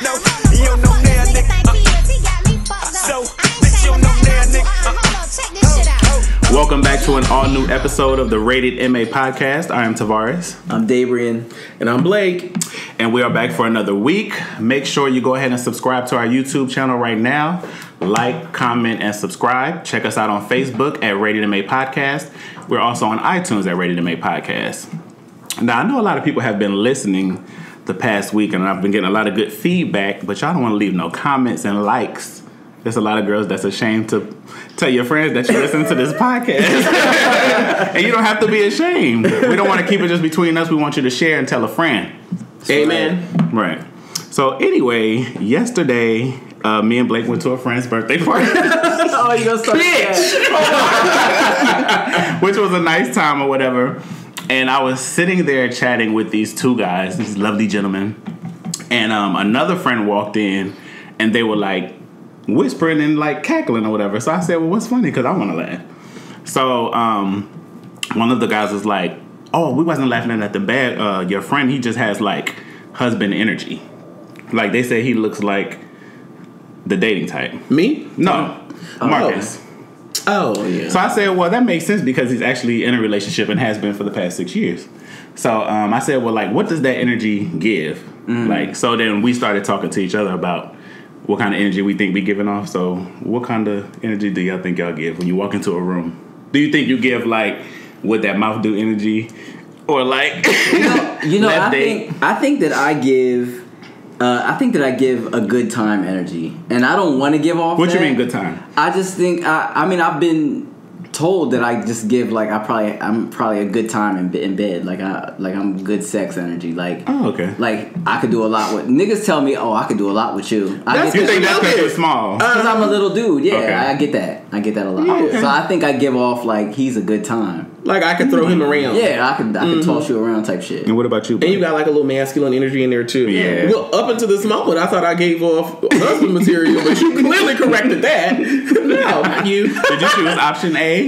No, you don't know now, nigga. So, bitch, you don't know now, nigga. Welcome back to an all-new episode of the Rated MA Podcast. I am Tavarus. I'm Dabrian. And I'm Blake. And we are back for another week. Make sure you go ahead and subscribe to our YouTube channel right now. Like, comment, and subscribe. Check us out on Facebook at Rated MA Podcast. We're also on iTunes at Rated MA Podcast. Now, I know a lot of people have been listening the past week, and I've been getting a lot of good feedback, but y'all don't want to leave no comments and likes. There's a lot of girls that's ashamed to tell your friends that you listen to this podcast. And you don't have to be ashamed. We don't want to keep it just between us. We want you to share and tell a friend. Amen. Right. So anyway, yesterday, me and Blake went to a friend's birthday party. Oh, you gonna start that? Which was a nice time or whatever. And I was sitting there chatting with these two guys, these lovely gentlemen. And another friend walked in and they were like, whispering and like cackling or whatever. So I said, well, what's funny? Because I want to laugh. So one of the guys was like, oh, we wasn't laughing at the bad. Your friend, he just has like husband energy. Like they say he looks like the dating type. Me? No. Marcus. Oh, yeah. So I said, well, that makes sense because he's actually in a relationship and has been for the past 6 years. So I said, well, like, what does that energy give? Like, so then we started talking to each other about what kind of energy we think we giving off. So what kind of energy do y'all think y'all give when you walk into a room? Do you think you give like what that mouth do energy, or like you know I think that I give a good time energy, and I don't want to give off. What that. You mean good time? I just think I mean I've been told that I just give like I'm probably a good time in bed, like I'm good sex energy, like okay, like I could do a lot with niggas. Tell me, oh, I could do a lot with you. You think that's because you're small? Because I'm a little dude. Yeah, okay. I get that a lot. Okay. So I think I give off like he's a good time. Like I could throw him around. Yeah, I could toss you around type shit. And what about you, Blake? And you got like a little masculine energy in there too. Yeah. Well, up until this moment, I thought I gave off husband material, but you clearly corrected that. No, not you. Did you choose option A?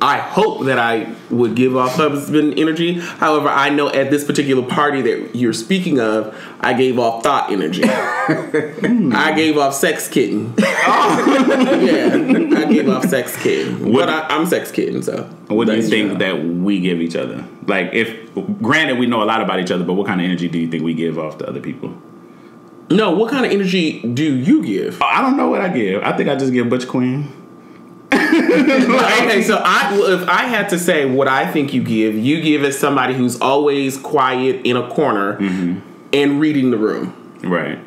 I hope that I would give off husband energy. However, I know at this particular party that you're speaking of, I gave off thought energy. I gave off sex kitten. Yeah, I gave off sex kitten. But I'm sex kitten, so. What do you think that we give each other? Like, granted, we know a lot about each other, but what kind of energy do you think we give off to other people? No, what kind of energy do you give? I don't know what I give. I think I just give Butch Queen. Okay, so if I had to say what I think you give as somebody who's always quiet in a corner and reading the room. Right.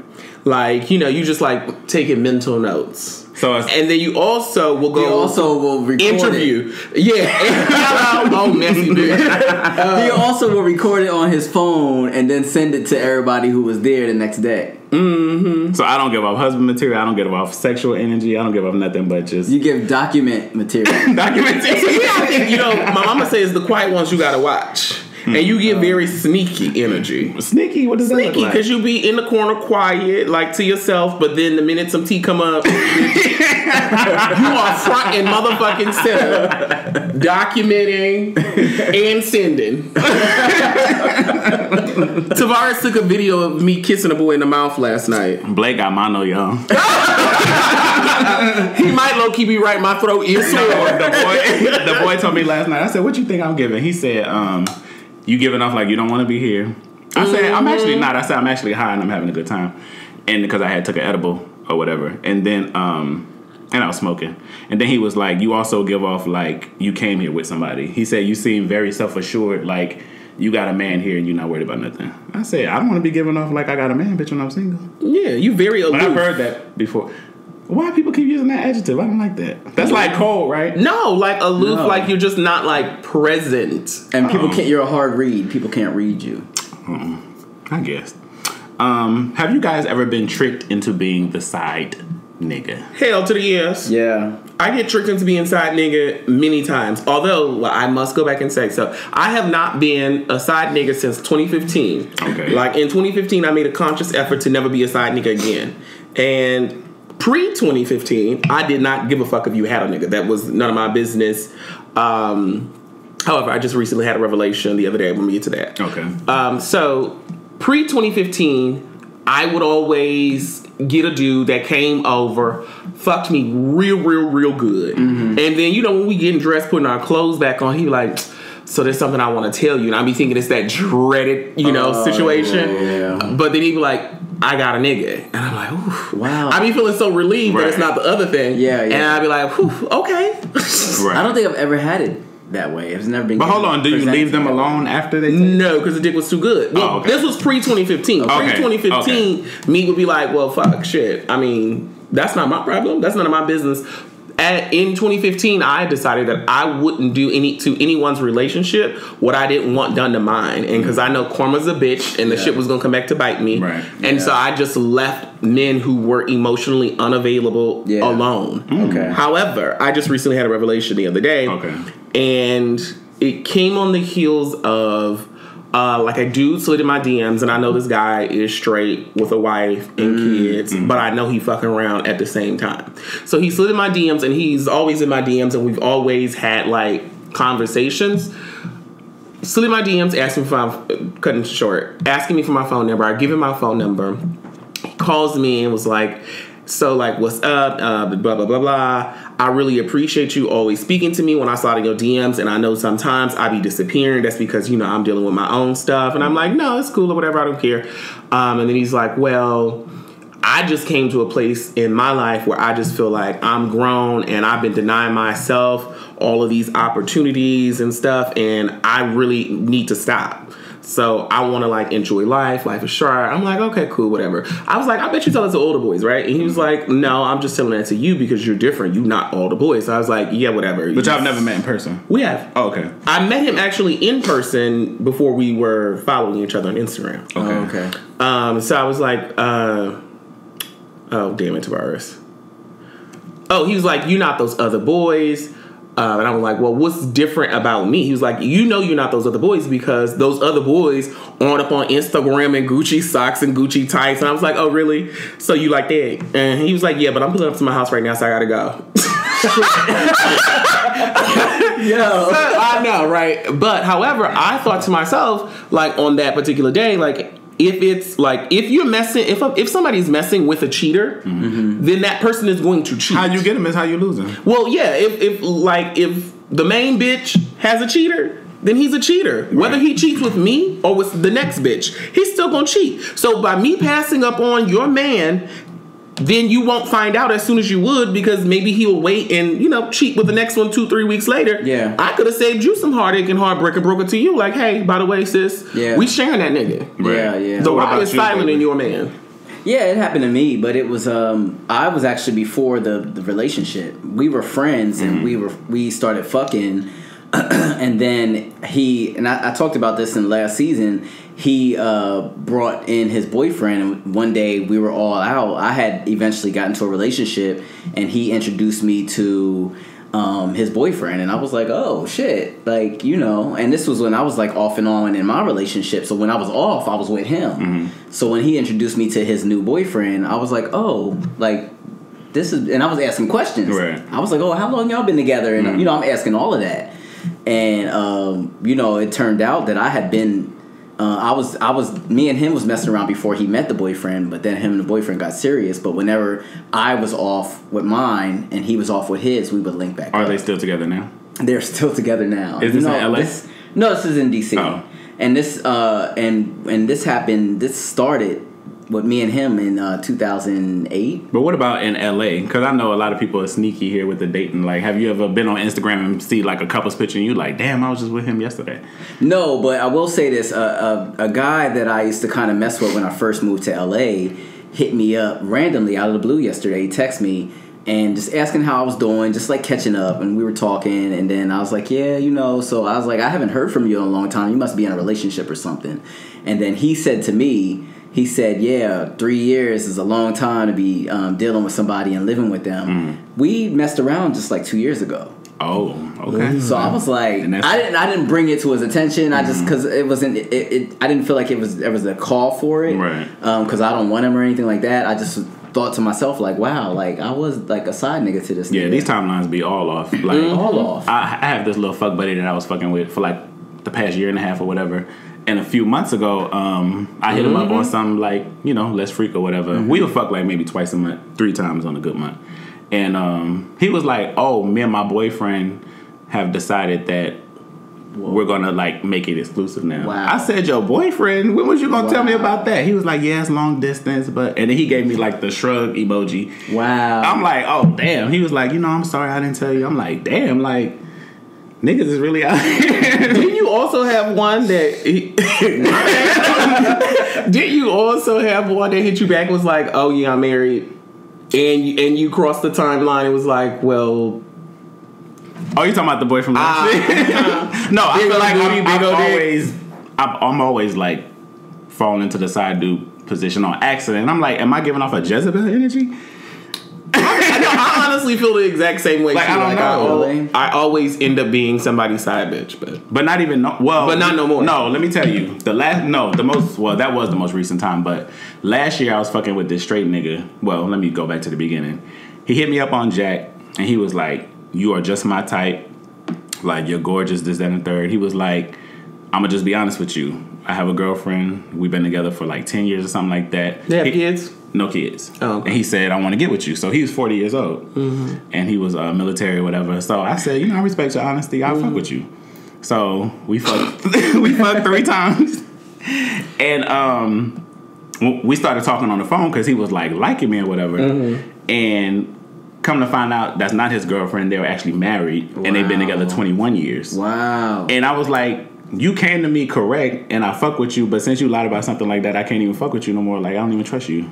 Like, you just like taking mental notes. And then you also will go. He also will record interview. Yeah. Oh, messy bitch. He also will record it on his phone and then send it to everybody who was there the next day. Mm-hmm. So I don't give off husband material. I don't give off sexual energy. I don't give off nothing but just. You give document material. Documentation. I think, my mama says the quiet ones you gotta watch. And you get very sneaky energy. Sneaky? What does that look like? Sneaky, because you be in the corner quiet, like to yourself, but then the minute some tea come up, you are front and motherfucking center, documenting and sending. Tavarus took a video of me kissing a boy in the mouth last night. Blake got mono, y'all. He might low-key be right, my throat is sore. The boy told me last night, I said, what you think I'm giving? He said, you giving off like you don't want to be here. I said, I'm actually not. I said, I'm actually high and I'm having a good time. And because I had took an edible or whatever. And then, and I was smoking. And then he was like, you also give off like you came here with somebody. He said, you seem very self-assured, like you got a man here and you're not worried about nothing. I said, I don't want to be giving off like I got a man, bitch, when I'm single. Yeah, you very aloof. But I've heard that before. Why people keep using that adjective? I don't like that. That's like cold, right? No, like aloof, like you're just not like present. And people can't. You're a hard read. People can't read you. I guess. Have you guys ever been tricked into being the side nigga? Hell to the yes. Yeah. I get tricked into being side nigga many times. Although I must go back and say so. I have not been a side nigga since 2015. Okay. Like in 2015, I made a conscious effort to never be a side nigga again. And pre-2015, I did not give a fuck if you had a nigga. That was none of my business. However, I just recently had a revelation the other day. I'm going to get to that. Okay. So pre-2015, I would always get a dude that came over, fucked me real good. And then, you know, when we getting dressed, putting our clothes back on, he like, so there's something I want to tell you. And I be thinking it's that dreaded, you know, situation. Yeah. But then he be like, I got a nigga. And I'm like, oof. Wow. I be feeling so relieved that it's not the other thing. Yeah. And I be like, whew, okay. Right. I don't think I've ever had it that way. It's never been. But hold on, do you leave them alone after they take No, because the dick was too good. Well, this was pre-2015. Pre-2015, me would be like, well, fuck, shit. I mean, that's not my problem. That's none of my business. In 2015, I decided that I wouldn't do to anyone's relationship what I didn't want done to mine. And because I know karma's a bitch and the shit was going to come back to bite me. Right. And so I just left men who were emotionally unavailable alone. Okay. However, I just recently had a revelation the other day. Okay. And it came on the heels of like a dude slid in my DMs, and I know this guy is straight with a wife and kids, but I know he fucking around at the same time. So he slid in my DMs, and he's always in my DMs, and we've always had like conversations. Slid in my DMs, asking me for my phone number. I give him my phone number. He calls me and was like, so like, what's up? Blah blah blah blah. I really appreciate you always speaking to me when I saw it in your DMs, and I know sometimes I be disappearing. That's because, you know, I'm dealing with my own stuff. And I'm like, no, it's cool or whatever. I don't care. And then he's like, well, I just came to a place in my life where I just feel like I'm grown and I've been denying myself all of these opportunities and stuff, and I really need to stop. So I want to like enjoy life. Life is short. I'm like, okay, cool, whatever. I was like, I bet you tell it to older boys, right? And he was like, no, I'm just telling that to you because you're different. You not all the boys. So I was like, yeah, whatever. But y'all have never met in person? We have. Oh, okay. I met him actually in person before we were following each other on Instagram. Okay. So I was like, oh, damn it, Tavarus. Oh, he was like, you're not those other boys. And I was like, well, what's different about me? He was like, you know you're not those other boys because those other boys aren't up on Instagram in Gucci socks and Gucci tights. And I was like, oh, really? So you like that? And he was like, yeah, but I'm pulling up to my house right now, so I gotta go. I know, right? But however, I thought to myself, like on that particular day, like, if it's like, if you're messing, if somebody's messing with a cheater, then that person is going to cheat. How you get him is how you lose him. Well, yeah, if the main bitch has a cheater, then he's a cheater. Right. Whether he cheats with me or with the next bitch, he's still gonna cheat. So by me passing up on your man, then you won't find out as soon as you would because maybe he'll wait and, you know, cheat with the next one 2-3 weeks later. Yeah. I could have saved you some heartache and heartbreak and broke it to you. Like, hey, by the way, sis, we sharing that nigga. Right. Yeah. So why is silent in your man? Yeah, it happened to me, but it was I was actually before the relationship. We were friends and we started fucking and then I talked about this in last season. He brought in his boyfriend, and one day we were all out. I had eventually gotten into a relationship, and he introduced me to his boyfriend, and I was like, oh shit, like, you know. And this was when I was like off and on in my relationship. So when I was off, I was with him. So when he introduced me to his new boyfriend, I was like, oh, like this is, and I was asking questions. Right. I was like, oh, how long y'all been together? And you know, I'm asking all of that, and you know, it turned out that I had been. Me and him was messing around before he met the boyfriend, but then him and the boyfriend got serious. But whenever I was off with mine and he was off with his, we would link back. Are they still together now? They're still together now. Is this in LA? No, this is in DC. Oh. And this and this happened. This started with me and him in 2008. But what about in LA? Because I know a lot of people are sneaky here with the dating. Like, have you ever been on Instagram and see like a couple's picture and you like, damn, I was just with him yesterday? No, but I will say this: a guy that I used to kind of mess with when I first moved to LA hit me up randomly out of the blue yesterday. He texted me and just asking how I was doing, just like catching up, and we were talking. And then I was like, yeah, you know. So I was like, I haven't heard from you in a long time. You must be in a relationship or something. And then he said to me. He said, yeah, 3 years is a long time to be dealing with somebody and living with them. We messed around just like 2 years ago. Oh, okay. So I was like, I didn't bring it to his attention. I just, because it wasn't, I didn't feel like there was a call for it. Right. Because I don't want him or anything like that. I just thought to myself, like, wow, like I was like a side nigga to this nigga. Yeah, these timelines be all off. Like, all off. I have this little fuck buddy that I was fucking with for like the past year and a half or whatever. And a few months ago, I hit him up on some like, you know, let's freak or whatever. We would fuck like maybe twice a month, 3 times on a good month. And he was like, oh, me and my boyfriend have decided that we're gonna like make it exclusive now. Wow. I said, your boyfriend? When was you gonna tell me about that? He was like, yeah, it's long distance, but and then he gave me like the shrug emoji. Wow. I'm like, oh damn. He was like, you know, I'm sorry I didn't tell you. I'm like, damn, like niggas is really out here. Didn't you also have one that? Didn't you also have one that hit you back? Was like, oh yeah, I'm married, and you crossed the timeline. It was like, well. Oh, you talking about the boy from last year? No, I feel like I'm always like falling into the side dude position on accident. I'm like, am I giving off a Jezebel energy? I honestly feel the exact same way. Like, too. I don't know. I always end up being somebody's side bitch, but not even but not no more. No, let me tell you, that was the most recent time. But last year I was fucking with this straight nigga. Well, let me go back to the beginning. He hit me up on Jack, and he was like, "You are just my type. Like, you're gorgeous. This, that, and the third." He was like, "I'm gonna just be honest with you. I have a girlfriend. We've been together for like 10 years or something like that." They have kids? No kids. Oh, okay. And he said, "I want to get with you." So he was 40 years old, and he was military or whatever. So I said, "You know, I respect your honesty. I'll fuck with you." So we fucked. We fucked 3 times, and we started talking on the phone because he was like liking me or whatever, and. Come to find out, that's not his girlfriend. They were actually married, and they've been together 21 years. Wow. And I was like, you came to me correct, and I fuck with you, but since you lied about something like that, I can't even fuck with you no more. Like, I don't even trust you.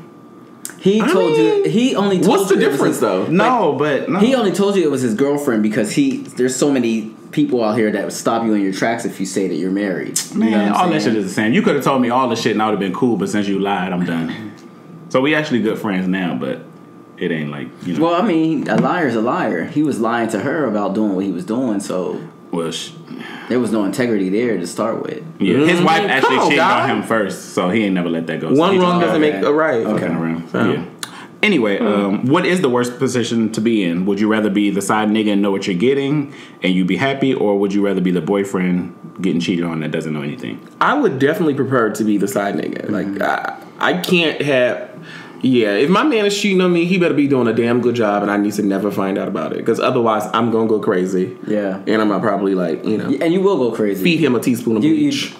He only told what's you the difference, though? No. He only told you it was his girlfriend because there's so many people out here that would stop you in your tracks if you say that you're married. Man, you know all that shit is the same. You could have told me all the shit, and I would have been cool, but since you lied, I'm done. So we actually good friends now, but... It ain't like, you know. Well, I mean, a liar's a liar. He was lying to her about doing what he was doing, so there was no integrity there to start with. Yeah, his wife actually cheated on him first, so he ain't never let that go. One wrong doesn't make a right. Okay. Around. Yeah. Anyway, what is the worst position to be in? Would you rather be the side nigga and know what you're getting and you be happy, or would you rather be the boyfriend getting cheated on that doesn't know anything? I would definitely prefer to be the side nigga. Like, I can't have... Yeah, if my man is cheating on me, he better be doing a damn good job, and I need to never find out about it, because otherwise I'm gonna go crazy. Yeah, and I'm gonna probably and you will go crazy. Feed him a teaspoon of bleach.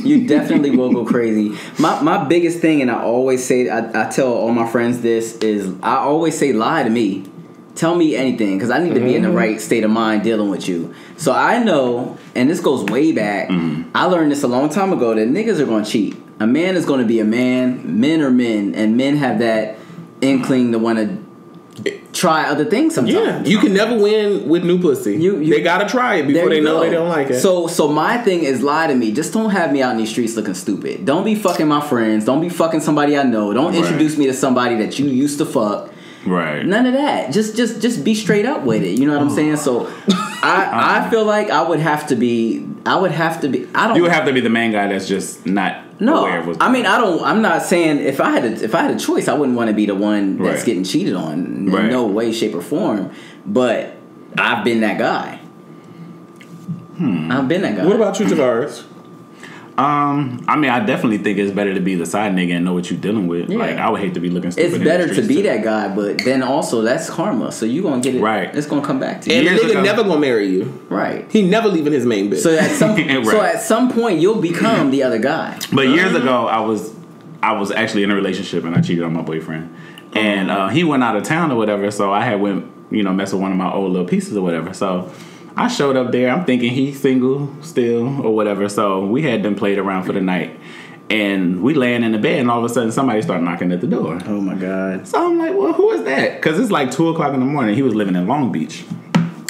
You definitely will go crazy. My biggest thing, and I always say, I tell all my friends this, is I always say, lie to me. Tell me anything, because I need to be in the right state of mind dealing with you. So I know, and this goes way back, I learned this a long time ago, that niggas are going to cheat. A man is going to be a man. Men are men. And men have that inkling to want to try other things sometimes. Yeah, you can never win with new pussy. They got to try it before they know they don't like it. So my thing is, lie to me. Just don't have me out in these streets looking stupid. Don't be fucking my friends. Don't be fucking somebody I know. Don't introduce me to somebody that you used to fuck. Right. None of that. Just be straight up with it. You know what I'm saying? So I feel like I would have to be. You would have to be the main guy that's just not aware of what's going on. I'm not saying if I had a choice, I wouldn't want to be the one that's getting cheated on in no way, shape, or form. But I've been that guy. I've been that guy. What about you, Tavarus? I mean, I definitely think it's better to be the side nigga and know what you're dealing with. Yeah. Like, I would hate to be looking stupid. It's better to be that guy, but then also that's karma. So you're gonna get it. Right. It's gonna come back to you. And the nigga never gonna marry you. Right. He never leaving his main bitch. So at some point you'll become the other guy. But years ago, I was actually in a relationship and I cheated on my boyfriend, and he went out of town or whatever. So I had mess with one of my old little pieces or whatever. So I showed up there. I'm thinking he's single still or whatever. So we had them played around for the night. And we laying in the bed, and all of a sudden somebody started knocking at the door. Oh, my God. So I'm like, well, who is that? Because it's like 2 o'clock in the morning. He was living in Long Beach.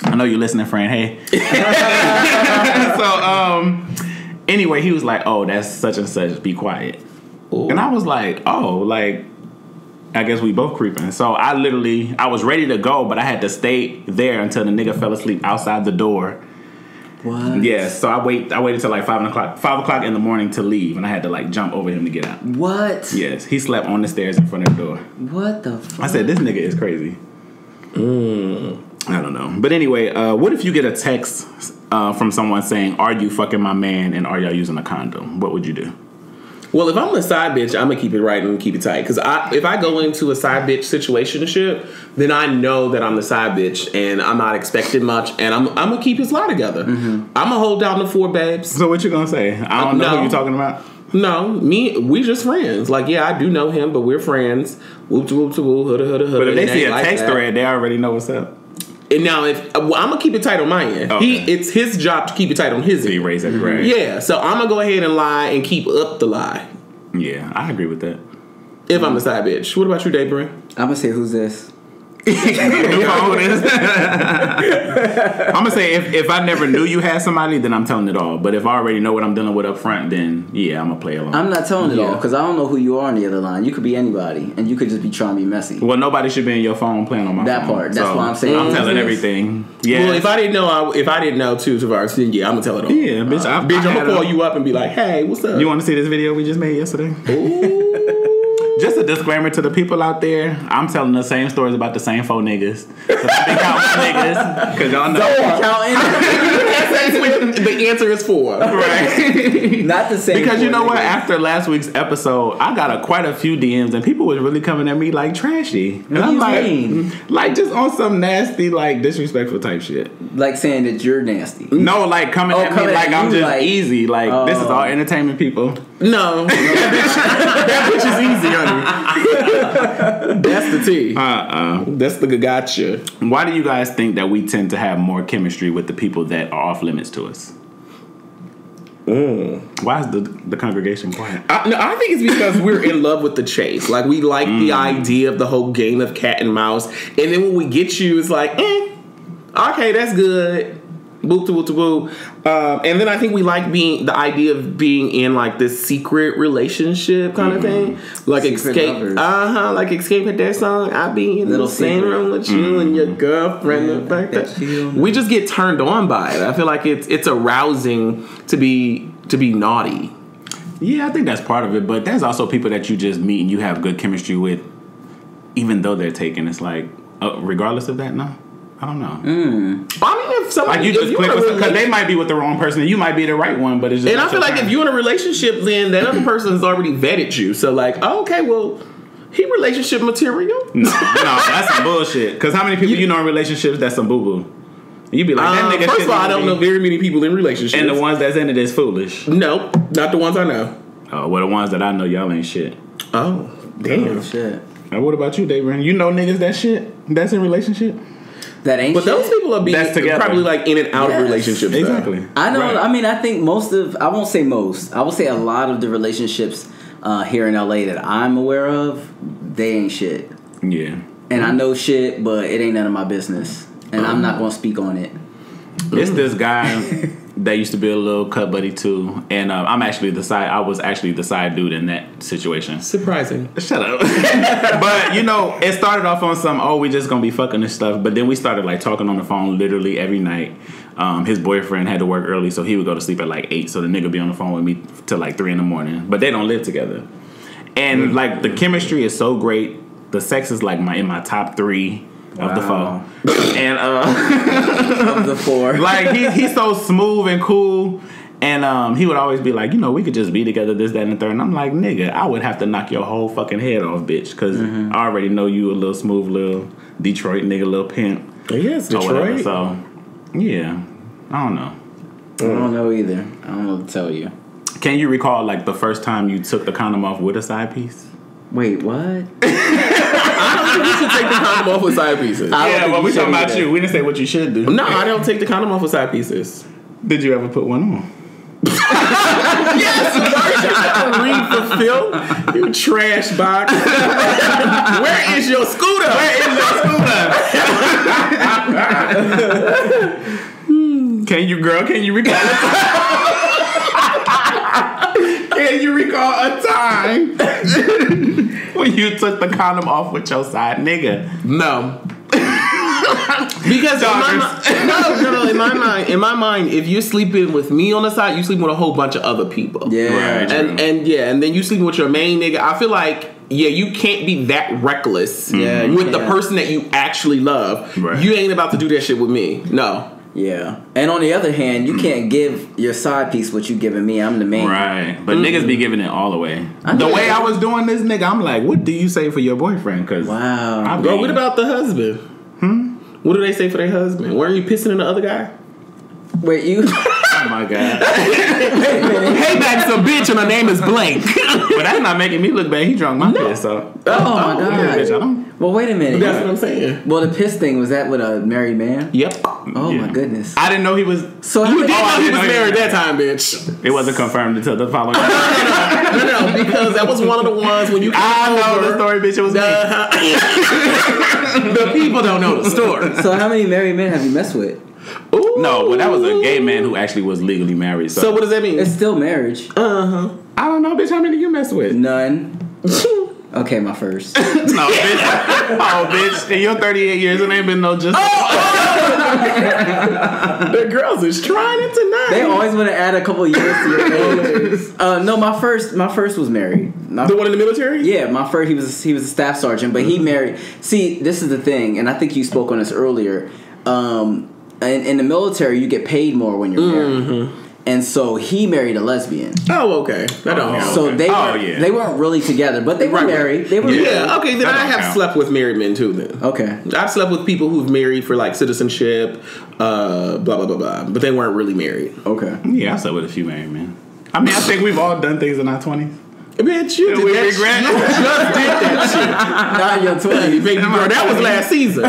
I know you're listening, friend. Hey. So anyway, he was like, oh, that's such and such. Be quiet. Ooh. And I was like, oh, like, I guess we both creeping. So I was ready to go, but I had to stay there until the nigga fell asleep outside the door. What? Yeah, so I waited till like 5 o'clock in the morning to leave, and I had to like jump over him to get out. What? Yes, he slept on the stairs in front of the door. What the fuck? I said, this nigga is crazy. I don't know. But anyway, what if you get a text from someone saying, "Are you fucking my man?" and "Are y'all using a condom?" What would you do? Well, if I'm a side bitch, I'm gonna keep it right and keep it tight. Because if I go into a side bitch situationship, then I know that I'm the side bitch and I'm not expecting much, and I'm gonna keep his lie together. I'm gonna hold down the 4 babes. So what you gonna say? I don't know who you talking about. No, we just friends. Like, yeah, I do know him, but we're friends. Whoop to whoop to whoop, hood hood hood. But if they see a text thread, they already know what's up. And now, I'm gonna keep it tight on my end. Okay. It's his job to keep it tight on his end. He raised that right. Yeah, so I'm gonna go ahead and lie and keep up the lie. Yeah, I agree with that. If I'm a side bitch. What about you, Daybrin? I'm gonna say, who's this? I'm gonna say if I never knew you had somebody, then I'm telling it all. But if I already know what I'm dealing with up front, then yeah, I'm gonna play along. I'm not telling it all because I don't know who you are on the other line. You could be anybody, and you could just be trying to be messy. Well, nobody should be in your phone playing on my phone. That part. That's what I'm saying. I'm telling everything. Yeah. Well, if I didn't know too, Tavarus, then yeah, I'm gonna tell it all. Yeah, bitch. I'm gonna call you up and be like, "Hey, what's up? You want to see this video we just made yesterday?" Ooh. Just a disclaimer to the people out there. I'm telling the same stories about the same 4 niggas. So I've been counting niggas because y'all know. The answer is 4. Right. Not the same. Because you know what? After last week's episode, I got quite a few DMs and people was really coming at me like trashy. And I'm like just on some nasty, like disrespectful type shit. Like saying that you're nasty. No, like coming at me like I'm just like, easy. Like this is all entertainment, people. No. That bitch is easy, honey. That's the T. That's the gotcha. Why do you guys think that we tend to have more chemistry with the people that are off limits to us? Why is the congregation quiet? I think it's because we're in love with the chase. Like, we like the idea of the whole game of cat and mouse. And then when we get you, it's like, okay, that's good. Boop to boop to boop. And then I think we like the idea of being in like this secret relationship kind of thing. Like secret Escape. lovers. Like Escape had that song. I be in the same room with you and your girlfriend. We just get turned on by it. I feel like it's arousing to be naughty. Yeah, I think that's part of it. But there's also people that you just meet and you have good chemistry with, even though they're taken. It's like, regardless of that, no. I don't know. I mean, if somebody, like you just click with because they might be with the wrong person and you might be the right one, but it's just. And I feel like if you're in a relationship, then that other person has already vetted you. So like, okay, well, he relationship material. No, that's some bullshit. Because how many people you know in relationships that's some boo boo? You be like, that nigga. First of all, I don't know very many people in relationships, and the ones that's in it is foolish. No, not the ones I know. Oh, well, the ones that I know, y'all ain't shit. Oh, damn. Shit. Now, what about you, David? You know niggas that's in relationship. That ain't. But shit. those people are probably like in and out of relationships. Exactly. Though. I know. Right. I mean, I think most of. I won't say most. I will say a lot of the relationships here in LA that I'm aware of, they ain't shit. Yeah. And I know shit, but it ain't none of my business, and I'm not gonna speak on it. It's this guy that used to be a little cut buddy too, and I was actually the side dude in that situation. Surprising. Shut up. But you know, it started off on some we just gonna be fucking and stuff, but then we started like talking on the phone literally every night. His boyfriend had to work early, so he would go to sleep at like 8, so the nigga be on the phone with me till like 3 a.m. But they don't live together, and like the chemistry is so great. The sex is like in my top 3 of the 4, and Of the 4, like he's so smooth and cool, and he would always be like, you know, we could just be together, this, that, and the third. And I'm like, nigga, I would have to knock your whole fucking head off, bitch, because I already know you a little smooth little Detroit nigga, little pimp. Yes, Detroit. So yeah, I don't know. I don't know either. I don't know what to tell you. Can you recall like the first time you took the condom off with a side piece? Wait, what? I don't think you should take the condom off with side pieces. Yeah, but we talking about you. We didn't say what you should do. No, I don't take the condom off with side pieces. Did you ever put one on? Yes, read for Phil. You trash box. Where is your scooter? Can you recall? Can you recall a time when you took the condom off with your side nigga? No. Because in my mind, if you're sleeping with me on the side, you sleeping with a whole bunch of other people. Yeah, right, and then you sleeping with your main nigga. I feel like you can't be that reckless with the person that you actually love. Right. You ain't about to do that shit with me. No. Yeah. And on the other hand, you can't give your side piece what you giving me. I'm the man. Right. But niggas be giving it all away. The way I was doing this, nigga, I'm like, what do you say for your boyfriend? Cause wow. Bro, what about the husband? What do they say for their husband? Weren't you pissing in the other guy? Wait, you... Oh my God. Hey, back some bitch and her name is blank. But that's not making me look bad. He drunk my piss, so. Oh my God. Bitch, I don't. Well, wait a minute. That's what I'm saying. Well, the piss thing, was that with a married man? Yep. Oh my goodness. I didn't know he was. So You didn't know I he didn't was know he married was that time, bitch. It wasn't confirmed until the following. No, because that was one of the ones when you came I know over, the story, bitch. It was me. the people don't know the story. So how many married men have you messed with? Ooh. No, but that was a gay man who actually was legally married. So what does that mean? It's still marriage. I don't know, bitch. How many you mess with? None. Okay, my first. No, bitch. Oh, bitch. In your 38 years, it ain't been no just. The girls is trying it tonight. They always want to add a couple years to your age. No, my first was married. The one in the military? Yeah, my first he was a staff sergeant, but he married. See, this is the thing, and I think you spoke on this earlier. In the military, you get paid more when you're married. And so he married a lesbian. Oh, okay. That don't count. So they weren't really together, but they were married. They were married. Yeah, okay, then I have slept with married men too then. Okay. I've slept with people who've married for like citizenship, blah, blah, blah, blah. But they weren't really married. Okay. Yeah, I slept with a few married men. I mean, I think we've all done things in our 20s. Bitch, you did we that regret? You just did that shit. Not in your 20s. Baby girl, that was last season.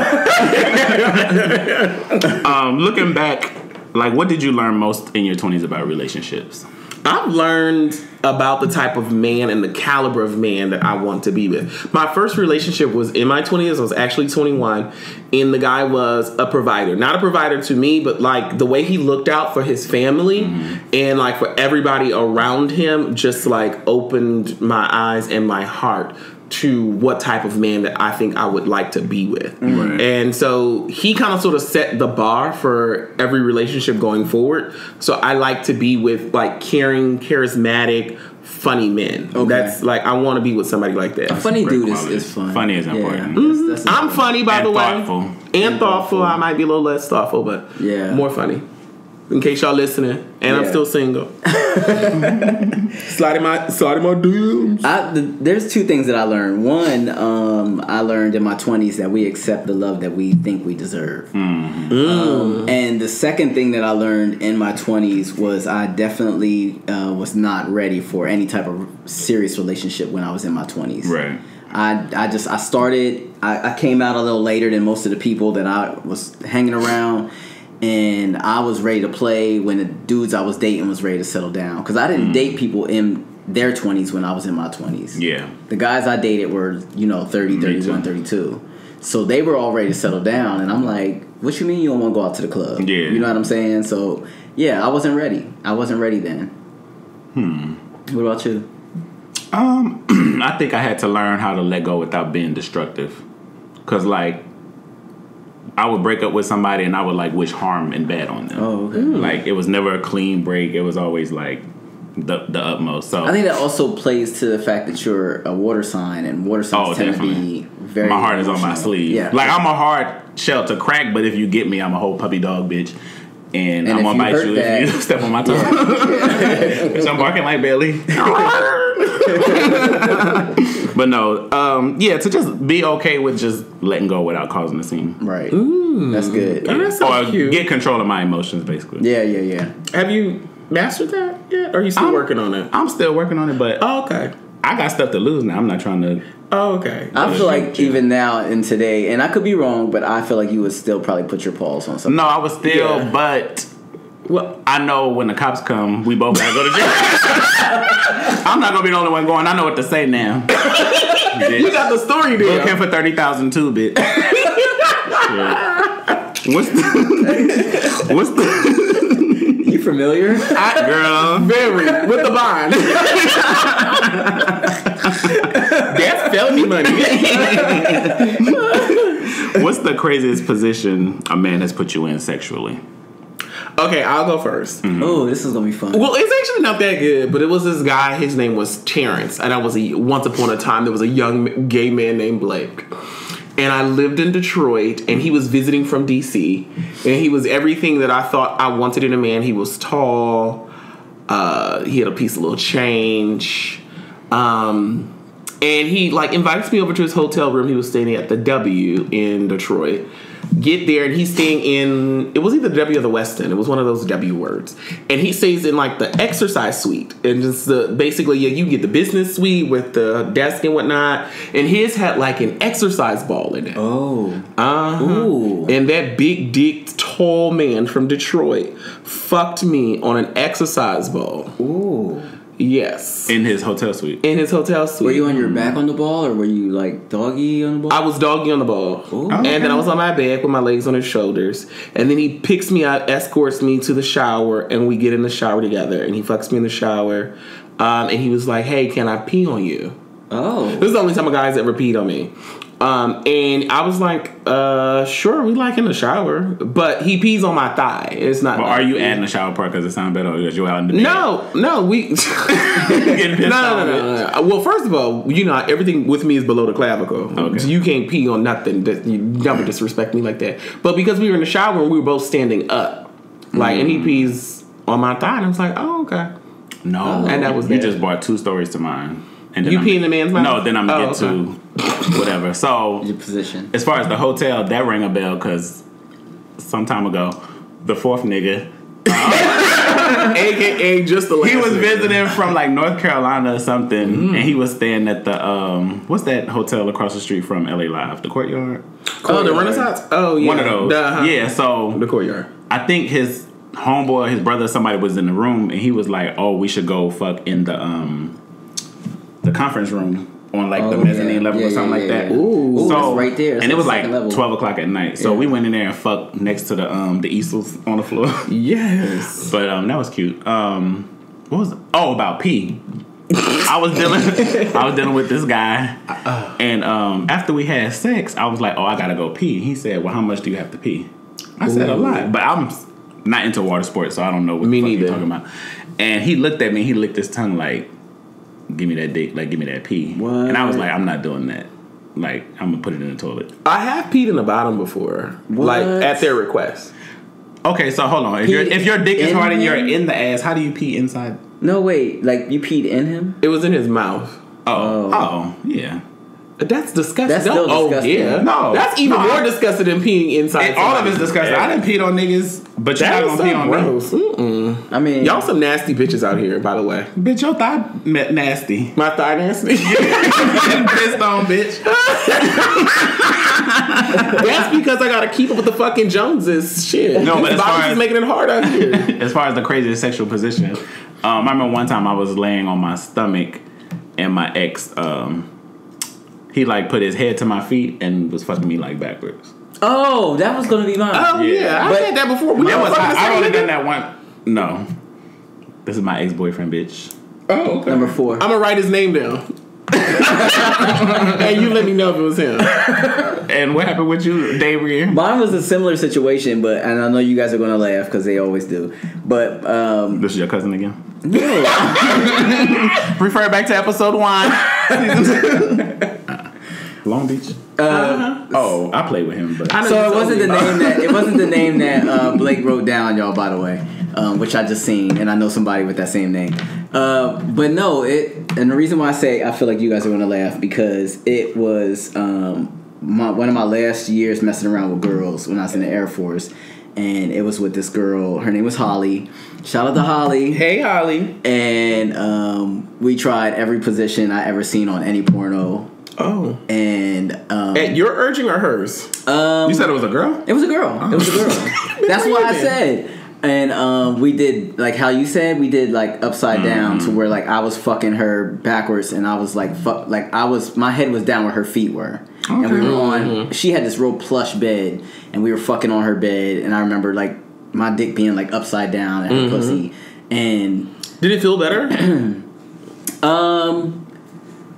Looking back, like, what did you learn most in your 20s about relationships? I've learned about the type of man and the caliber of man that I want to be with. My first relationship was in my 20s. I was actually 21, and the guy was a provider. Not a provider to me, but like the way he looked out for his family and like for everybody around him just like opened my eyes and my heart to what type of man that I think I would like to be with. Right. And so he kind of sort of set the bar for every relationship going forward. So I like to be with like caring, charismatic, funny men. Okay. That's like, I want to be with somebody like that. A funny Great dude quality. is fun. Funny is important. That's I'm funny, by the way. Thoughtful. And thoughtful. I might be a little less thoughtful, but more funny. In case y'all listening, and I'm still single. Sliding my DMs. There's two things that I learned. One, I learned in my 20s that we accept the love that we think we deserve. And the second thing that I learned in my 20s was I definitely was not ready for any type of serious relationship when I was in my 20s. Right. I came out a little later than most of the people that I was hanging around. And I was ready to play when the dudes I was dating was ready to settle down. Because I didn't date people in their 20s when I was in my 20s. Yeah. The guys I dated were, 30, 31, 32. So they were all ready to settle down. And I'm like, what you mean you don't want to go out to the club? Yeah. You know what I'm saying? So, yeah, I wasn't ready. I wasn't ready then. What about you? I think I had to learn how to let go without being destructive. Because, like, I would break up with somebody and I would like wish harm and bad on them. Oh, okay. Like it was never a clean break. It was always like the utmost. So I think that also plays to the fact that you're a water sign, and water signs tend to be very. My heart is on my sleeve. Yeah. Like I'm a hard shell to crack, but if you get me, I'm a whole puppy dog bitch. And I'm gonna bite you if you step on my toe. Bitch, I'm barking like Bailey. But no, to just be okay with just letting go without causing a scene. Right. Ooh, that's good. Yeah. That's so cute. Get control of my emotions, basically. Yeah. Have you mastered that yet? Or are you still working on it? I'm still working on it, but okay. I got stuff to lose now. I'm not trying to. Oh, okay. I feel like even now and today, and I could be wrong, but I feel like you would still probably put your paws on something. No, I was still, but well, I know when the cops come, we both gotta go to jail. I'm not gonna be the only one going. I know what to say now. You got the story there. Looking for 30,000 too, bitch. What's the? You familiar? Girl, very with the bond. That's felony money. What's the craziest position a man has put you in sexually? Okay, I'll go first. Oh, this is gonna be fun. Well, it's actually not that good, but it was this guy. His name was Terrence, and once upon a time there was a young gay man named Blake. and I lived in Detroit, and he was visiting from DC, and he was everything that I thought I wanted in a man. He was tall, he had a piece of little change, and he like invites me over to his hotel room. He was staying at the W in Detroit. Get there, and he's staying in, it was either the W or the Westin. It was one of those W words. And he stays in like the exercise suite. And just basically, yeah, you get the business suite with the desk and whatnot. And his had like an exercise ball in it. Oh. Ooh. And that big dick tall man from Detroit fucked me on an exercise ball. Ooh. Yes. In his hotel suite. In his hotel suite. Were you on your back on the ball, or were you like doggy on the ball? I was doggy on the ball. Ooh. And then I was on my back with my legs on his shoulders. And then he picks me up, escorts me to the shower, and we get in the shower together. And he fucks me in the shower. And he was like, hey, can I pee on you? Oh. This is the only time a guy's ever peed on me. And I was like, sure, we like in the shower. But he pees on my thigh. It's not. Well, are you adding the shower part because it sounds better, or because you're out in the bed? No, we. No. Well, first of all, you know, everything with me is below the clavicle. Okay. So you can't pee on nothing. You never disrespect me like that. But because we were in the shower and we were both standing up, like, and he pees on my thigh, and I was like, oh, okay. No. And that was You that. just brought two stories to mind. And then You pee in the man's mouth? No, then I'm going to get okay. to whatever. So, Your position. as far as the hotel, that rang a bell because some time ago, the fourth nigga, AKA just the last he was nigga. visiting from like North Carolina or something, and he was staying at the what's that hotel across the street from LA Live, the Courtyard? Oh, the Renaissance? Oh, yeah. One of those. Yeah, so The Courtyard. I think his homeboy, his brother, somebody was in the room, and he was like, "Oh, we should go fuck in the conference room on like the mezzanine level or something like that." Ooh, so that's right there. It's and it was like second level. 12 o'clock at night. So we went in there and fucked next to the easels on the floor. Yes. But that was cute. What was it? Oh, about pee. I was dealing with this guy, and after we had sex, I was like, "Oh, I gotta go pee." He said, "Well, how much do you have to pee?" I said, "A lot," but I'm not into water sports, so I don't know what the fuck you're talking about. And he looked at me, he licked his tongue like, "Give me that dick, like give me that pee." What? And I was like, "I'm not doing that. Like, I'm gonna put it in the toilet." I have peed in the bottom before. What? Like, at their request. Okay, so hold on. If your dick is hard and you're in the ass, how do you pee inside? No, wait. Like, you peed in him? It was in his mouth. Oh, yeah. That's disgusting. That's still disgusting. Oh, yeah. No. That's even more disgusting than peeing inside. And all of it's disgusting. I didn't pee on niggas, but you're That not is gonna so pee on gross. me. Mm-mm. I mean... Y'all some nasty bitches out here, by the way. Bitch, your thigh nasty. My thigh nasty? Pissed on, bitch. That's because I gotta keep up with the fucking Joneses. Shit. No, but as far Bobby's as- is making it hard out here. As far as the craziest sexual position, I remember one time I was laying on my stomach and my ex, he like put his head to my feet and was fucking me like backwards. Oh, that was going to be mine. Oh, yeah. I But- said that before. We That were was fucking the I same only nigga. done that one. No, this is my ex-boyfriend, bitch. Oh, okay. Number 4. I'm gonna write his name down. And you let me know if it was him. And what happened with you, Dabrian? Mine was a similar situation, but... And I know you guys are going to laugh because they always do. But, This is your cousin again. no. Refer back to episode 1, season 2. Long Beach. Oh, I played with him, but So it wasn't the name that... It wasn't the name that Blake wrote down, y'all, by the way. Which I just seen, and I know somebody with that same name. But no, and the reason why I say I feel like you guys are gonna laugh because it was one of my last years messing around with girls when I was in the Air Force, and it was with this girl. Her name was Holly. Shout out to Holly. Hey, Holly. And we tried every position I ever seen on any porno. Oh. And At your urging or hers? you said it was a girl. it was a girl. It was a girl. That's what I said. And we did like how you said we did like upside down to where like I was fucking her backwards and I was like my head was down where her feet were. And we were on she had this real plush bed and we were fucking on her bed and I remember like my dick being like upside down at her pussy. And Did it feel better?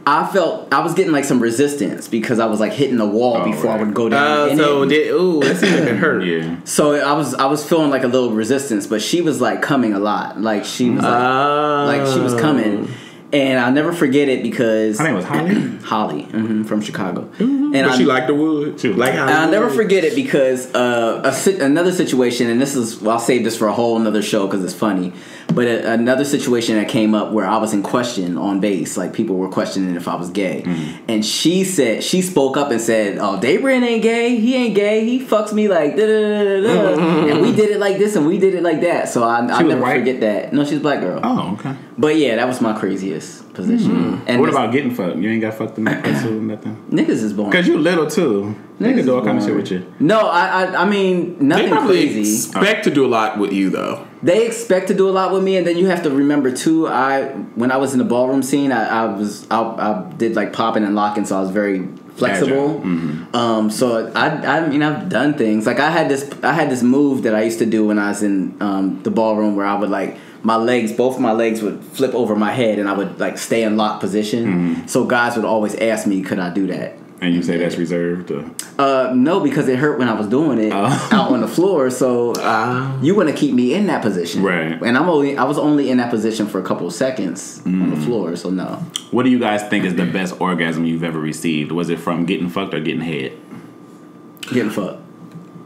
I felt I was getting like some resistance because I was like hitting the wall before I would go down. in So it. that seems like it hurt. Yeah. So I was feeling like a little resistance, but she was like coming a lot. Like she was like she was coming, And I'll never forget it because Her name was Holly? Holly, from Chicago. But she liked the wood. She was like, I'll never forget it because another situation, and I'll save this for a whole another show because it's funny. But another situation that came up where I was in question on base, like people were questioning if I was gay, and she spoke up and said, "Oh, Dabrian ain't gay. He ain't gay. He fucks me like da da da da." And we did it like this and we did it like that. So I'll never forget that. No, she's a black girl. Oh, okay. But yeah, that was my craziest position. And what about getting fucked? You ain't got fucked in that pussy or nothing? niggas is born. Because you little too. Niggas do all kind of shit with you. No, I mean nothing they probably crazy. expect to do a lot with you though. They expect to do a lot with me, and then you have to remember too. When I was in the ballroom scene, I did like popping and locking, so I was very flexible. So I mean I've done things like I had this move that I used to do when I was in the ballroom where I would like both my legs would flip over my head, and I would like stay in locked position. So guys would always ask me, could I do that? And you say that's reserved? No, because it hurt when I was doing it out on the floor. So you want to keep me in that position, right? And I was only in that position for a couple of seconds on the floor. So no. What do you guys think is the best orgasm you've ever received? Was it from getting fucked or getting head? Getting fucked.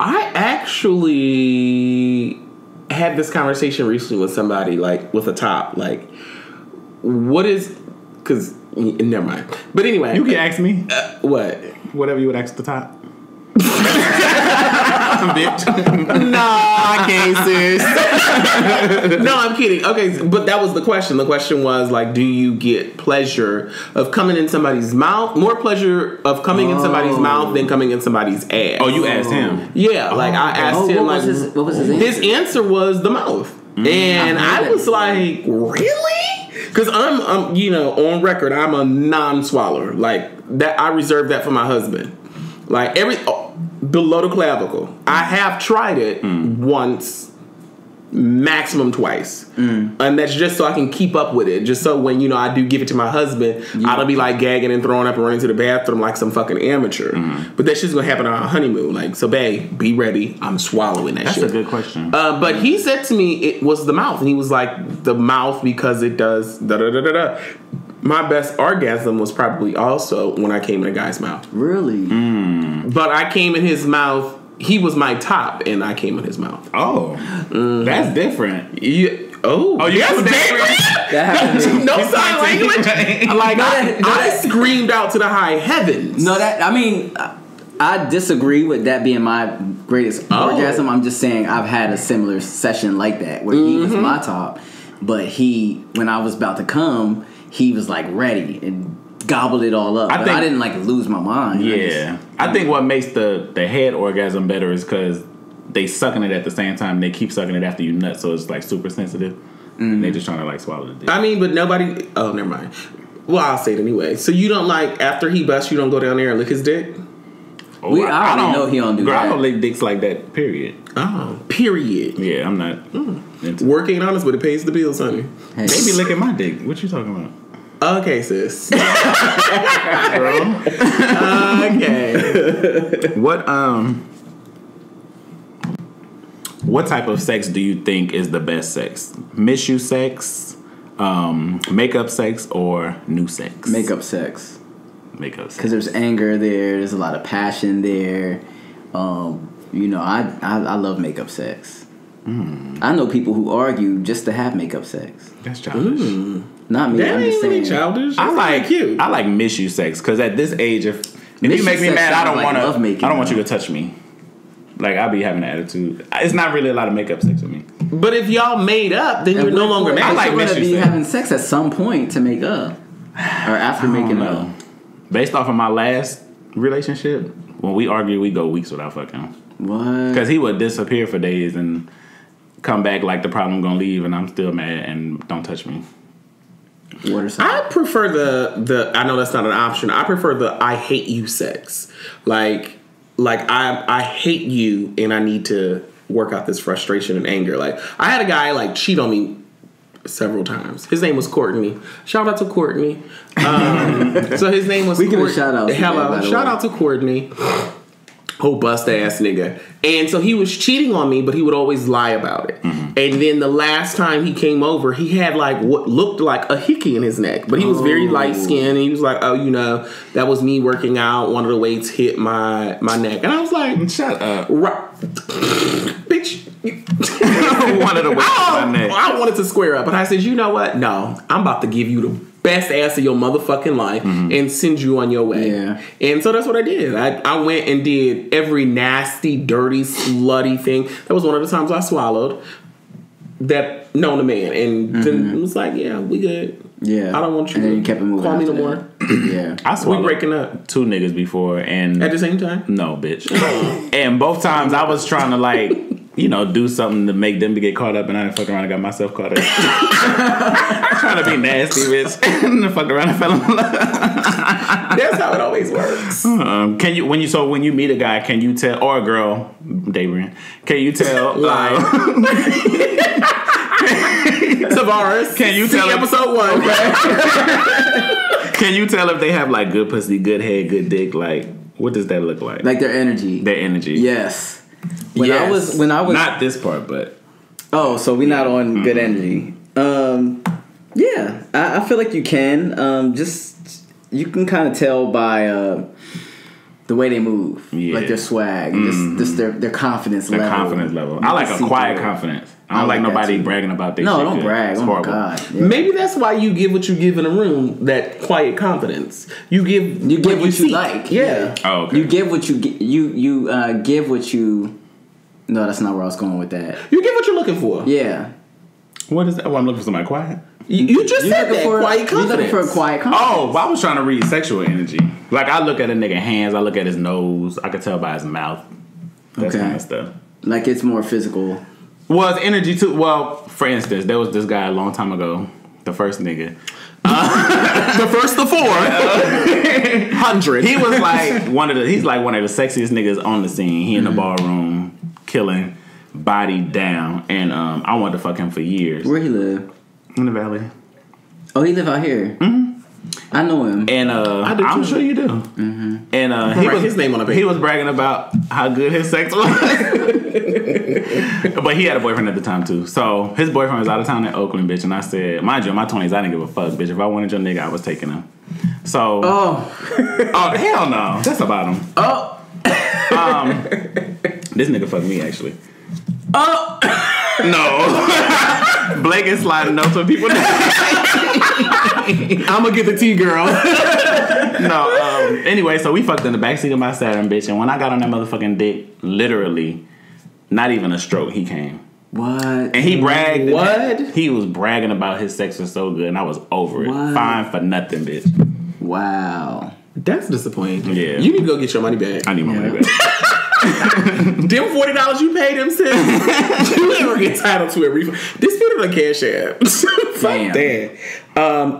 I actually had this conversation recently with somebody, like with a top, like what is, because never mind. But anyway, you can ask me what, whatever you would ask the top. Bitch. No, I can't, sis. No, I'm kidding. Okay, but that was the question. The question was like, do you get pleasure of coming in somebody's mouth? More pleasure of coming in somebody's mouth than coming in somebody's ass. Oh, you asked him? Yeah, like I asked him. What was his answer? His answer was the mouth, and I was like, really? Because I'm on record, I'm a non-swallower. Like that, I reserve that for my husband. Like below the clavicle. I have tried it once, maximum twice, and that's just so I can keep up with it. Just so when I do give it to my husband, I don't be like gagging and throwing up and running to the bathroom like some fucking amateur. But that's just gonna happen on our honeymoon. Like, so babe, be ready. I'm swallowing that shit. That's a good question. But he said to me it was the mouth, and he was like, the mouth because it does da da da da da. My best orgasm was probably also when I came in a guy's mouth. Really? But I came in his mouth. He was my top, and I came in his mouth. Oh, that's different. You yes, different? No sign language. Like I screamed out to the high heavens. No, I disagree with that being my greatest orgasm. I'm just saying I've had a similar session like that where he was my top, but when I was about to come, he was like ready and gobbled it all up. I didn't like lose my mind. Yeah, I think what makes the head orgasm better is because they sucking it at the same time. They keep sucking it after you nut, so it's like super sensitive. They just trying to like swallow the dick. I mean, but nobody. Oh, never mind. Well, I'll say it anyway. So you don't like after he busts, you don't go down there and lick his dick? I don't know he don't do that. I don't lick dicks like that. Period. Oh, period. Yeah, I'm not. Into Work ain't honest, but it pays the bills, honey. Hey. They be licking my dick. What you talking about? Okay, sis. Okay. What type of sex do you think is the best sex? Miss you sex, makeup sex, or new sex? Makeup sex. Makeup sex. Because there's anger there. There's a lot of passion there. I love makeup sex. I know people who argue just to have makeup sex. That's childish. Not me. That I'm just ain't really saying. childish. I like miss you sex because at this age, if you make me mad, I don't want you to touch me. Like I be having an attitude. It's not really a lot of makeup sex with me. But if y'all made up, then you're no longer mad. I like you're miss gonna you be sex. having sex at some point to make up, or after making up. Based off of my last relationship, when we argue, we go weeks without fucking. What? Because he would disappear for days and come back like the problem gonna leave, and I'm still mad and don't touch me. I prefer the I know that's not an option. I prefer the I hate you sex. Like I hate you and I need to work out this frustration and anger. Like I had a guy like cheat on me several times. His name was Courtney. Shout out to Courtney. So his name was We give a shout out. Hello. Shout out to Courtney. Oh, bust ass nigga. And so he was cheating on me, but he would always lie about it. And then the last time he came over, he had like what looked like a hickey in his neck, but he was very light skinned. And he was like, "Oh, that was me working out. One of the weights hit my neck." And I was like, "Shut up, bitch." One of the weights hit my neck. I wanted to square up, but I said, "You know what? No, I'm about to give you the best ass of your motherfucking life and send you on your way." Yeah. And so that's what I did. I went and did every nasty, dirty, slutty thing. That was one of the times I swallowed that known to man. And then it was like, yeah, we good. Yeah. I don't want you and then to you kept it moving call me no after more. Yeah. I swallowed We breaking up. 2 niggas before, and At the same time? no, bitch. And both times I was trying to like, do something to make them get caught up, and I didn't fuck around and got myself caught up. Trying to be nasty, bitch, and then fucked around and fell in love. That's how it always works. Can you when you meet a guy, can you tell, or a girl, Dabrian, can you tell? Tavarus, Can you tell episode 1? Can you tell if they have like good pussy, good head, good dick? Like, what does that look like? Like their energy. Their energy. Yes. When I was not this part, but so we're not on good energy. Yeah, I feel like you can. Just you can kind of tell by the way they move, like their swag, just their confidence level. Their confidence level. I like a quiet confidence. I don't like nobody bragging about their shit. No, don't brag. It's horrible. My God. Yeah. Maybe that's why you give what you give in a room, that quiet confidence. You give what you seek. like. Yeah. Oh, okay. You give what you give what you. No, that's not where I was going with that. You get what you're looking for. Yeah. What is that? Well, I'm looking for somebody quiet. You just said that. Quiet confidence. You're looking for a quiet confidence. Oh, well, I was trying to read sexual energy. Like, I look at a nigga hands, I look at his nose, I can tell by his mouth. That kind of stuff. Like it's more physical. Well, it's energy too. Well, for instance, there was this guy a long time ago, the first nigga. The first of 400. He was like he's like one of the sexiest niggas on the scene. He in the ballroom killing, body down, and I wanted to fuck him for years. Where he live? In the valley. Oh, he live out here. I know him. And I'm sure you do. And his name on the page. He was bragging about how good his sex was. But he had a boyfriend at the time too. So his boyfriend was out of town in Oakland, bitch. And I said, mind you, in my 20s, I didn't give a fuck, bitch. If I wanted your nigga, I was taking him. So oh hell no, that's about him. This nigga fucked me actually. No. Blake is sliding notes with people. I'ma get the tea, girl. No. Anyway, so we fucked in the backseat of my Saturn, bitch, and when I got on that motherfucking dick, literally, not even a stroke, he came. What? And he bragged. What? He was bragging about his sex was so good, and I was over it. What? Fine for nothing, bitch. Wow. That's disappointing. Yeah. You need to go get your money back. I need my money back. Them $40 you paid him, sis, you never get entitled to a refund. Dispute it on Cash App. Fuck that.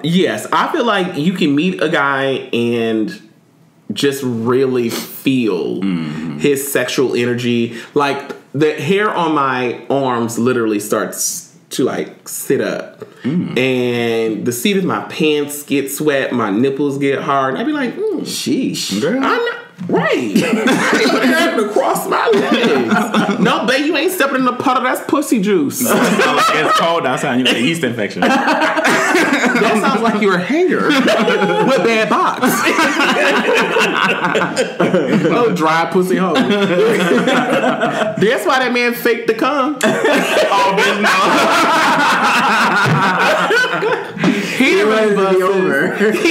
Yes, I feel like you can meet a guy and just really feel his sexual energy. Like the hair on my arms literally starts to like sit up, and the seat of my pants get sweat, my nipples get hard, and I'd be like, sheesh, girl. I'm not. Right. I ain't putting it across my legs. No, babe, you ain't stepping in the puddle. That's pussy juice. It's cold outside and you get a yeast infection. That sounds like you're a hater with bad box. Oh, dry pussy hole. That's why that man faked the cum. Oh, bitch, no. He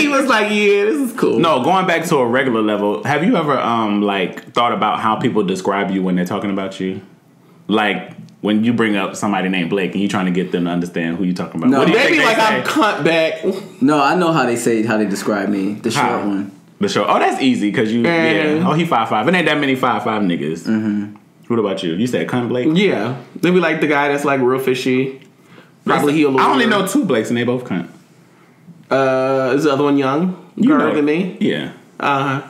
was like, yeah, this is cool. No, going back to a regular level, have you ever like thought about how people describe you when they're talking about you? Like when you bring up somebody named Blake and you're trying to get them to understand who you're talking about. No, what do you they think be like, say? I'm cunt back. No, I know how they describe me. The short one. The short. Oh, that's easy because you. Yeah. Oh, he 5'5". It ain't that many 5'5" niggas. What about you? You said cunt Blake? Yeah, they be like the guy that's like real fishy. Probably he a little. I only know 2 Blakes and they both cunt. Is the other one young? Younger than me? Yeah. So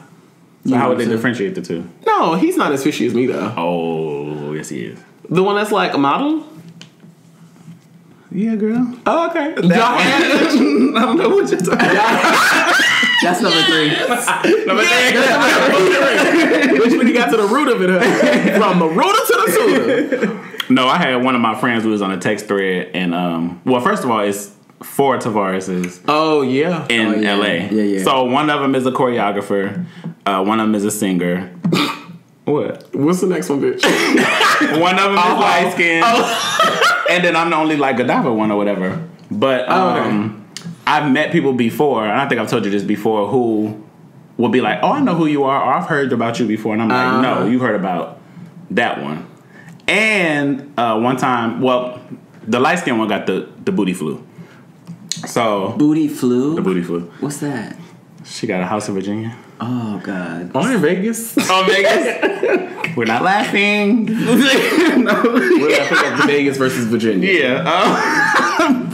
how would they differentiate the 2? No, he's not as fishy as me though. Oh, yes he is. The one that's like a model? Yeah, girl. Oh, okay. I don't know what you're talking about. That's number 3. Number 3. Which when he got to the root of it, from the rooter to the suitor. No, I had one of my friends who was on a text thread, and well, first of all, it's 4 Tavaruses. Oh yeah, in LA. Yeah. So one of them is a choreographer, one of them is a singer. What? What's the next one, bitch? One of them is light skinned, and then I'm the only like Godiva one or whatever. But I've met people before, and I think I've told you this before, who will be like, "Oh, I know who you are," or "I've heard about you before," and I'm like, "No, you've heard about that one." And one time, well, the light skinned one got the booty flu. So Booty flu? the booty flu. What's that? She got a house in Virginia. Oh, God. Oh, in Vegas. Oh, Vegas. We're not laughing. We're laughing at Vegas versus Virginia. Yeah.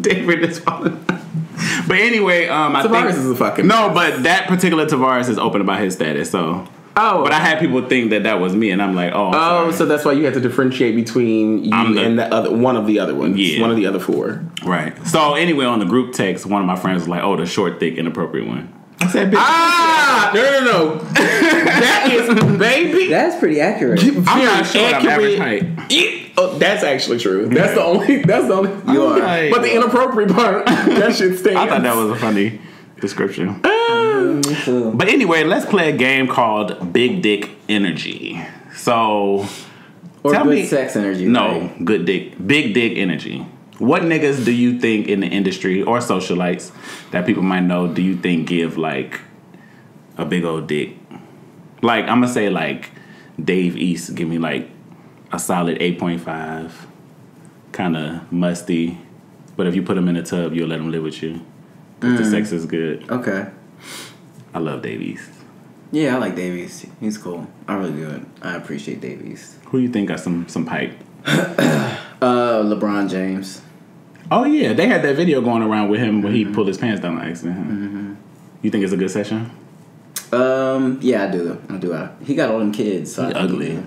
David is falling. But anyway, I think Tavarus is a fucking no, but that particular Tavarus is open about his status. So, but I had people think that was me, and I'm like, oh, oh, so that's why you had to differentiate between you and the other one of the other ones. Yeah, one of the other 4. Right. So anyway, on the group text, one of my friends was like, "Oh, the short, thick, inappropriate one." I said, "Bitch." No. That is, baby. That's pretty accurate. I'm not sure I'm average height. Yeah. Oh, that's actually true. That's the only. You are. Like, But the inappropriate part, that shit stands. I thought that was a funny description. But anyway, let's play a game called Big Dick Energy. So, Or tell good me, sex energy. no, right? good dick, big dick energy. What niggas do you think in the industry or socialites that people might know do you think give like a big old dick? Like I'm gonna say like Dave East give me like a solid 8.5, kind of musty, but if you put him in a tub, you'll let him live with you. The sex is good. Okay. I love Dave East. Yeah, I like Davies. He's cool. I really do. I appreciate Davies. Who you think got some pipe? LeBron James. Oh yeah, they had that video going around with him when he pulled his pants down on accident. You think it's a good session? Yeah, I do. He got all them kids. So He's I think ugly.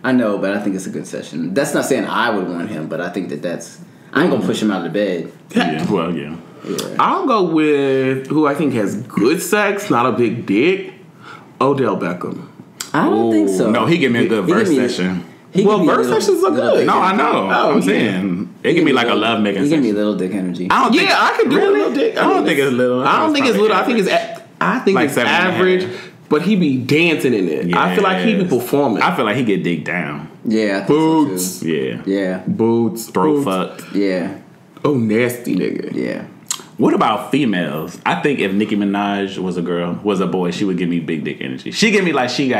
I know, but I think it's a good session. That's not saying I would want him, but I think that's. I ain't gonna push him out of the bed. Yeah, well, yeah. Yeah. I'll go with who I think has good sex, not a big dick. Odell Beckham. I don't think so. No, he give me a good He verse give me- session. He Well, give me a verse little- sessions are little good. dick No, I energy. know. Oh, I'm yeah. saying it give me like a love making He give me session. little dick energy. I don't think, Yeah, I could do really? a little dick. I don't think it's little. I don't think it's little. I think it's Like it's 7.5. average. But he be dancing in it. I feel like he be Yes. performing. I feel like he get digged down. Yeah, I think Boots. so too. Yeah. Yeah, Boots. Throat Boots. fucked. yeah, Oh, nasty nigga. yeah. What about females? I think if Nicki Minaj was a boy, she would give me big dick energy. She give me like she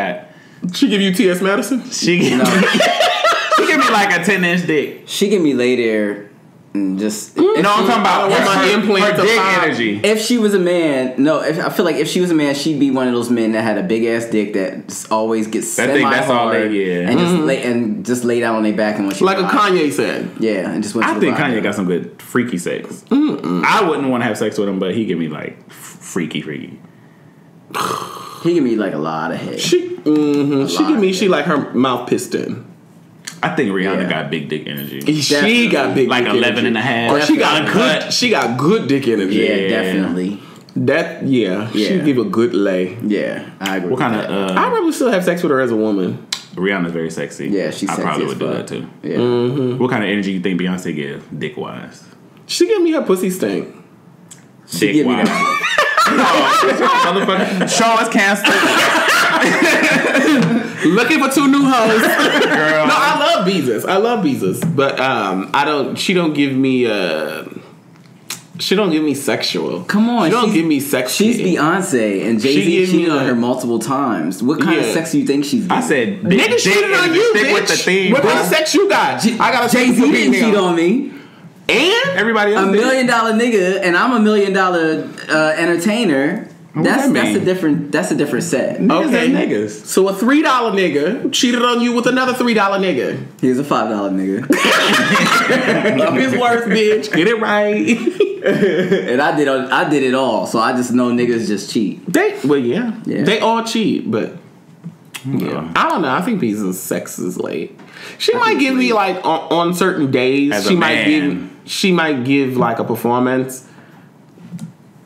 She give you T.S. Madison? give me like a 10-inch dick. She give me laid air and just. No, I'm talking about want my implant her to dick pop. energy. If she was a man, I feel like if she was a man, she'd be one of those men that had a big ass dick that always gets That semi thing, that's all hard they- yeah. and just lay down on their back and when she Like a ride. Kanye said. Yeah, and just when I she think ride. Kanye got some good freaky sex. I wouldn't want to have sex with him, but he give me like freaky. He give me like a lot of head. She give me, she like her mouth piston. I think Rihanna Yeah. got big dick energy. She got big Like dick 11 energy. and a half. Or she got Uncut. good. She got good dick energy. Yeah, Yeah. definitely. That Yeah. she give a good lay. Yeah, I agree. What with kind that. of I'd probably still have sex with her as a woman. Rihanna's very sexy. Yeah, she's I sexy probably as would do fuck. that too. Yeah. What kind of energy you think Beyonce give dick wise? She give me her pussy stink. Dick give me wise. that. Motherfucker. Show us canceled. Looking for 2 new hoes. Girl. No, I love Beezus, but she don't give me sexual. Come on, she don't she's- give me sex. She's Beyonce, and Jay She Z gave me cheated on a- her multiple times. What kind of Yeah. sex do you think she's I getting? said, Nigga cheated on you, stick bitch. with the theme. What kind of sex you got? I got a Jay Z didn't cheat on me. And Everybody $1 else did. million nigga, and I'm $1 million entertainer. What That's that that's mean? a different set. Niggas Okay. and niggas. so a $3 nigga cheated on you with another $3 nigga. Here's a $5 nigga, Love his worth, bitch. Get it right. and I did it all. So I just know niggas just cheat. Yeah. Yeah. They all cheat, but Yeah. I don't know. I think Beezus' sex is late. She might give me like on certain days. As a She might man. give like a performance.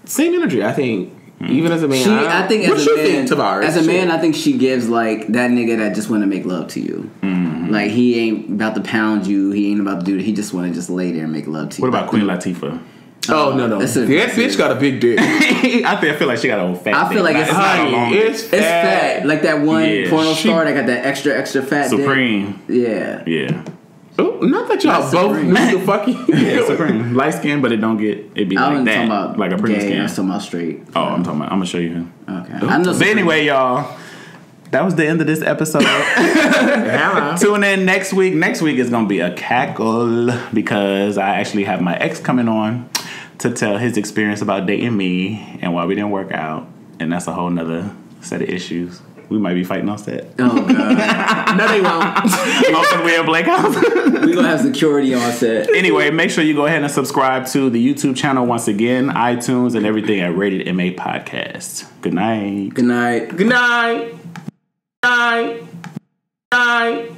Same energy, I think. Even as a man, I think what as you a man, think, Tavarus? as a man, I think she gives like that nigga that just want to make love to you. Like he ain't about to pound you. He ain't about to do it. He just want to just lay there and make love to you. What about Queen Latifah? Oh no, that bitch got a big dick. I feel like she got a old fat. I feel like dick. it's not a long dick. It's fat. Like that one Yeah. porno star that got that extra fat Supreme. dick. Yeah. Oh, not that y'all Not both Supreme. need to fucking. Yeah, Supreme. Light skin, but it don't get. It be I like wasn't that. talking about Like a pretty gay. I skin. was talking about straight. Oh, I'm talking about. I'm gonna show you him. Okay. I know But Supreme. anyway, y'all, that was the end of this episode. Hello. Tune in next week. Next week is gonna be a cackle because I actually have my ex coming on to tell his experience about dating me and why we didn't work out, and that's a whole nother set of issues. We might be fighting on set. Oh god. No, they won't. Hopefully we in Blake House. We gonna have security on set. Anyway, make sure you go ahead and subscribe to the YouTube channel once again, iTunes, and everything at Rated MA Podcast. Good night. Good night. Good night. Night. Night.